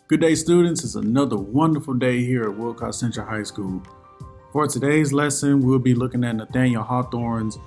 Good day, students. It's another wonderful day here at Wilcox Central High School. For today's lesson, we'll be looking at Nathaniel Hawthorne's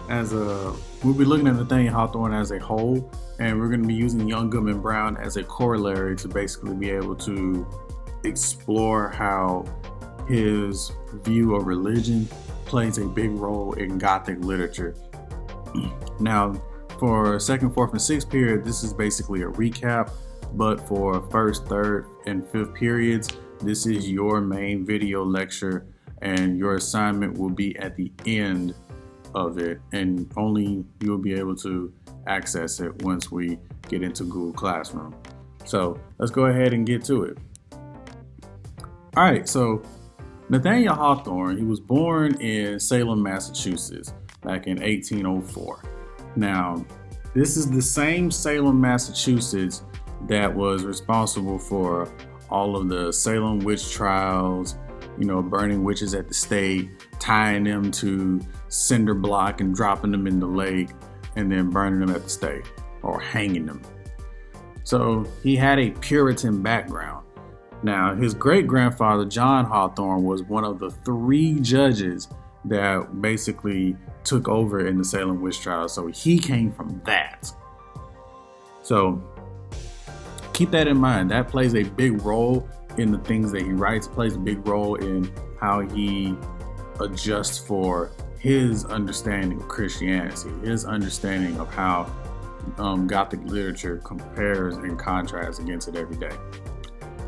Nathaniel Hawthorne as a whole, and we're going to be using Young Goodman Brown as a corollary to basically be able to explore how his view of religion plays a big role in Gothic literature. Now, for second, fourth, and sixth period, this is basically a recap. But for first, third, and fifth periods, this is your main video lecture, and your assignment will be at the end of it, and only you'll be able to access it once we get into Google Classroom. So let's go ahead and get to it. All right, so Nathaniel Hawthorne, he was born in Salem, Massachusetts, back in 1804. Now, this is the same Salem, Massachusetts that was responsible for all of the Salem witch trials, burning witches at the stake, tying them to cinder block and dropping them in the lake, and then burning them at the stake or hanging them. So he had a Puritan background. Now, his great-grandfather, John Hawthorne, was one of the 3 judges that basically took over in the Salem witch trials. So he came from that. So keep that in mind. That plays a big role in the things that he writes, plays a big role in how he adjusts for his understanding of Christianity, his understanding of how Gothic literature compares and contrasts against it every day.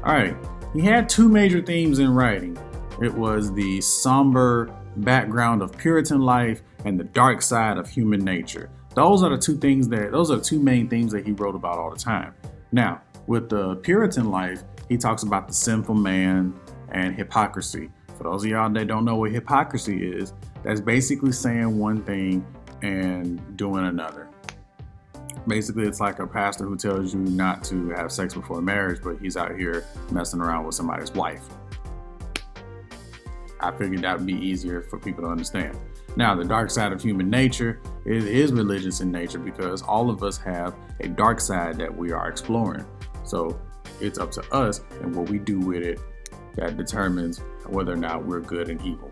All right, he had 2 major themes in writing. It was the somber background of Puritan life and the dark side of human nature. Those are the 2 main themes that he wrote about all the time. Now, with the Puritan life, he talks about the sinful man and hypocrisy. For those of y'all that don't know what hypocrisy is, that's basically saying one thing and doing another. Basically, it's like a pastor who tells you not to have sex before marriage, but he's out here messing around with somebody's wife. I figured that would be easier for people to understand. Now, the dark side of human nature is religious in nature, because all of us have a dark side that we are exploring. So it's up to us and what we do with it that determines whether or not we're good and evil.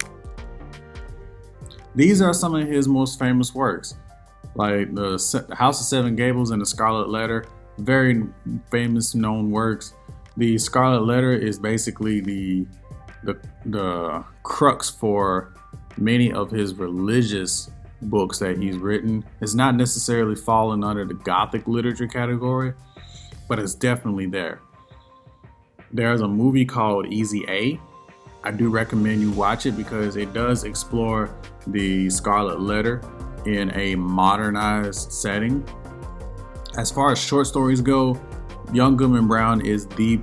These are some of his most famous works, like the House of Seven Gables and the Scarlet Letter, very famous known works. The Scarlet Letter is basically the crux for many of his religious books that he's written. It's not necessarily falling under the Gothic literature category, but it's definitely there. There's a movie called Easy A. I do recommend you watch it because it does explore the Scarlet Letter in a modernized setting. As far as short stories go, Young Goodman Brown is the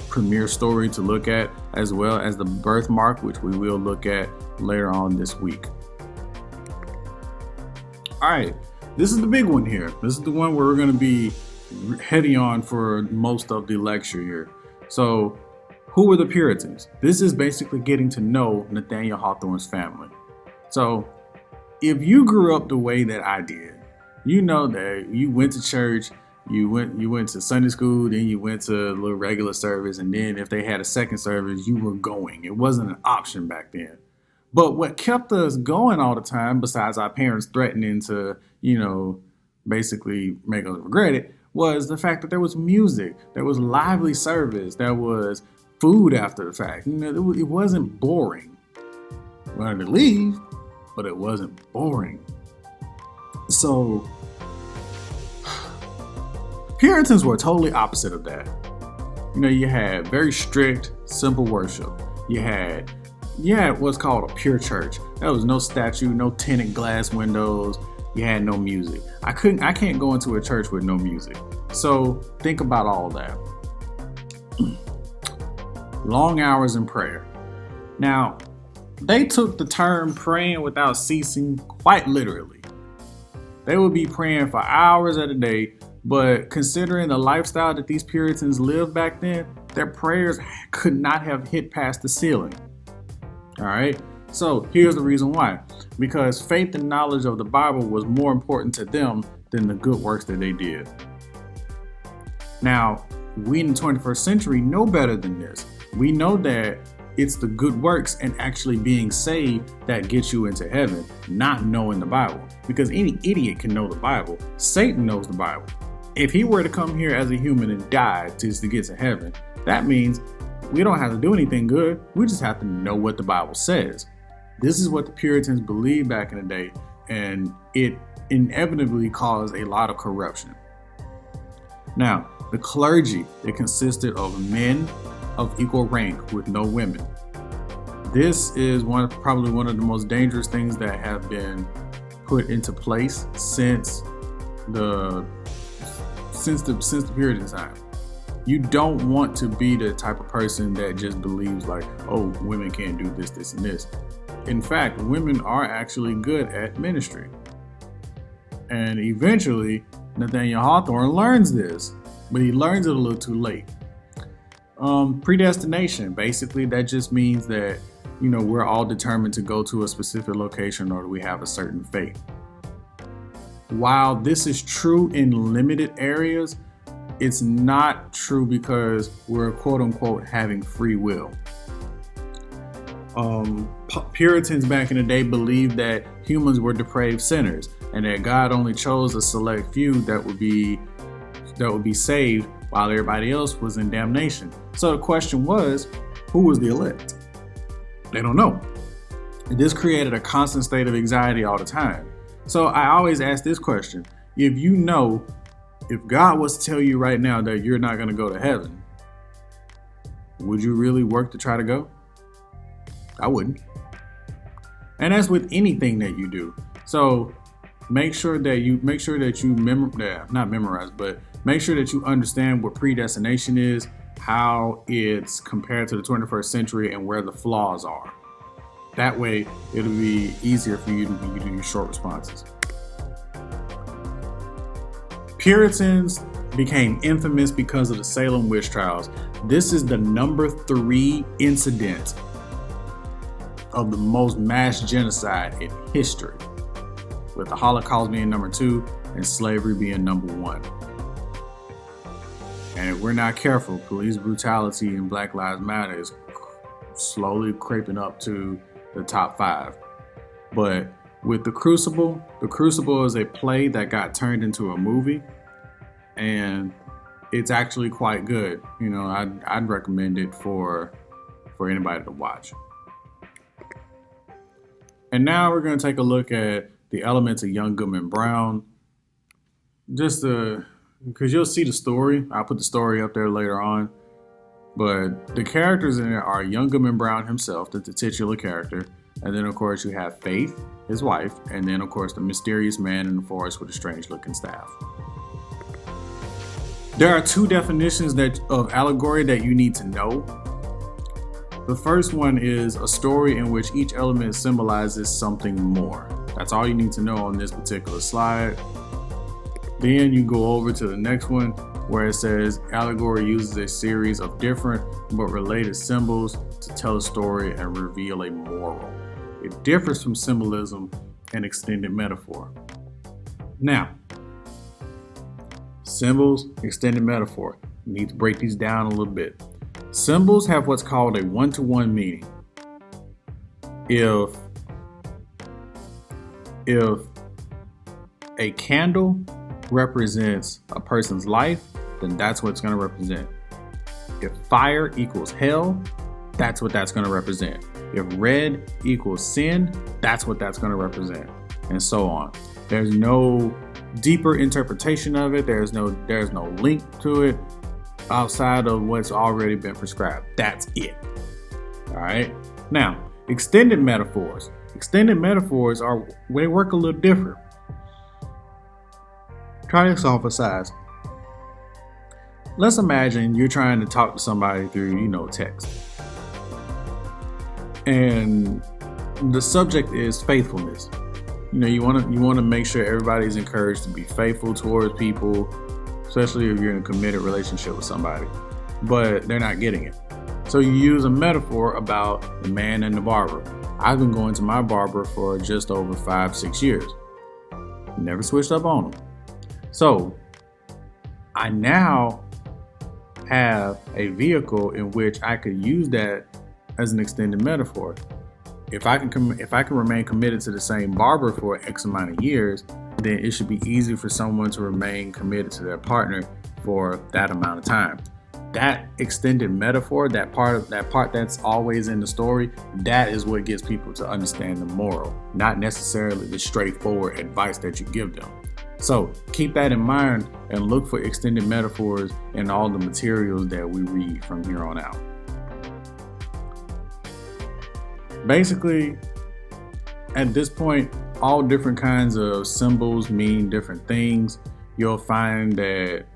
premier story to look at, as well as The Birthmark, which we will look at later on this week. All right, this is the big one here. This is the one where we're going to be heavy on for most of the lecture here. So, who were the Puritans? This is basically getting to know Nathaniel Hawthorne's family. So, if you grew up the way that I did, you know that you went to church, you went to Sunday school, then you went to a little regular service, and then if they had a second service, you were going. It wasn't an option back then. But what kept us going all the time, besides our parents threatening to, basically make us regret it, was the fact that there was music, there was lively service, there was food after the fact. It wasn't boring. We wanted to leave, but it wasn't boring. So Puritans were totally opposite of that. You had very strict, simple worship. You had what's called a pure church. There was no statue, no tinted glass windows. You had no music. I can't go into a church with no music. So think about all that. Long hours in prayer. Now, they took the term praying without ceasing quite literally. They would be praying for hours at a day, but considering the lifestyle that these Puritans lived back then, their prayers could not have hit past the ceiling. All right. So here's the reason why. Because faith and knowledge of the Bible was more important to them than the good works that they did. Now, we in the 21st century know better than this. We know that it's the good works and actually being saved that gets you into heaven, not knowing the Bible. Because any idiot can know the Bible. Satan knows the Bible. If he were to come here as a human and die just to get to heaven, that means we don't have to do anything good. We just have to know what the Bible says. This is what the Puritans believed back in the day, and it inevitably caused a lot of corruption. Now, the clergy, it consisted of men of equal rank with no women. This is probably one of the most dangerous things that have been put into place since the Puritan time. You don't want to be the type of person that just believes like, oh, women can't do this, this, and this. In fact, women are actually good at ministry. And eventually, Nathaniel Hawthorne learns this, but he learns it a little too late. Predestination, basically, that just means that, we're all determined to go to a specific location or we have a certain fate. While this is true in limited areas, it's not true because we're quote unquote having free will. Puritans back in the day believed that humans were depraved sinners and that God only chose a select few that would be saved while everybody else was in damnation. So the question was, who was the elect? They don't know. This created a constant state of anxiety all the time. So I always ask this question: if God was to tell you right now that you're not going to go to heaven, would you really work to try to go? I wouldn't. And that's with anything that you do. So make sure that you understand what predestination is, how it's compared to the 21st century, and where the flaws are. That way, it'll be easier for you when you do your short responses. Puritans became infamous because of the Salem witch trials. This is the number 3 incident of the most mass genocide in history, with the Holocaust being number 2 and slavery being number 1. And if we're not careful, police brutality and Black Lives Matter is slowly creeping up to the top 5. But with The Crucible is a play that got turned into a movie, and it's actually quite good. I'd recommend it for anybody to watch. And now we're going to take a look at the elements of Young Goodman Brown, just because you'll see the story. I'll put the story up there later on. But the characters in it are Young Goodman Brown himself, the titular character. And then, of course, you have Faith, his wife. And then, of course, the mysterious man in the forest with a strange-looking staff. There are 2 definitions of allegory that you need to know. The first one is a story in which each element symbolizes something more. That's all you need to know on this particular slide. Then you go over to the next one where it says allegory uses a series of different but related symbols to tell a story and reveal a moral. It differs from symbolism and extended metaphor. Now, symbols, extended metaphor. You need to break these down a little bit. Symbols have what's called a one-to-one meaning. If a candle represents a person's life, then that's what it's going to represent. If fire equals hell, that's what that's going to represent. If red equals sin, that's what that's going to represent, and so on. There's no deeper interpretation of it. There's no link to it outside of what's already been prescribed. That's it. All right. Now, extended metaphors. Extended metaphors they work a little different. Try this on for size. Let's imagine you're trying to talk to somebody through, text. And the subject is faithfulness. You want to make sure everybody's encouraged to be faithful towards people, especially if you're in a committed relationship with somebody, but they're not getting it. So you use a metaphor about the man and the barber. I've been going to my barber for just over 5-6 years. Never switched up on him. So I now have a vehicle in which I could use that as an extended metaphor. If I can remain committed to the same barber for X amount of years, then it should be easy for someone to remain committed to their partner for that amount of time. That extended metaphor, that part that's always in the story, that is what gets people to understand the moral, not necessarily the straightforward advice that you give them. So keep that in mind and look for extended metaphors in all the materials that we read from here on out. Basically, at this point, all different kinds of symbols mean different things. You'll find that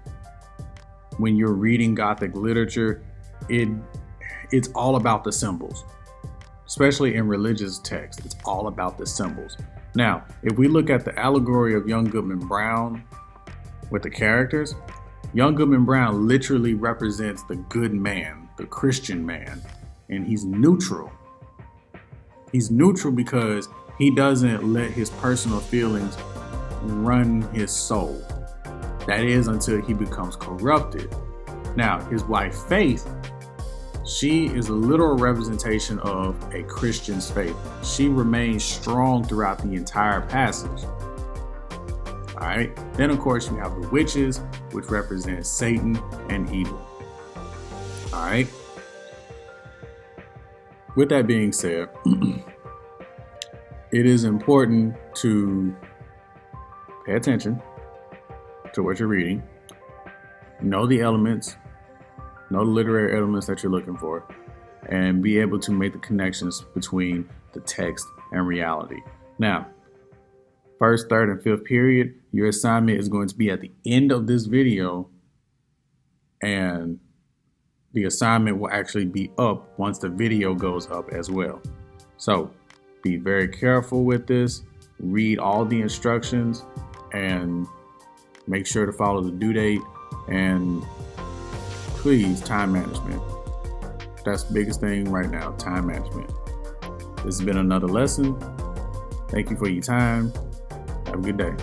when you're reading Gothic literature, it's all about the symbols, especially in religious texts. It's all about the symbols. Now, if we look at the allegory of Young Goodman Brown with the characters, Young Goodman Brown literally represents the good man, the Christian man, and he's neutral. He's neutral because he doesn't let his personal feelings run his soul. That is until he becomes corrupted. Now, his wife, Faith, she is a literal representation of a Christian's faith. She remains strong throughout the entire passage. All right. Then, of course, you have the witches, which represent Satan and evil. All right. With that being said, it is important to pay attention to what you're reading, know the elements, know the literary elements that you're looking for, and be able to make the connections between the text and reality. Now, first, third, and fifth period, your assignment is going to be at the end of this video, and the assignment will actually be up once the video goes up as well. So be very careful with this, read all the instructions, and make sure to follow the due date, and please, time management. That's the biggest thing right now, time management. This has been another lesson. Thank you for your time. Have a good day.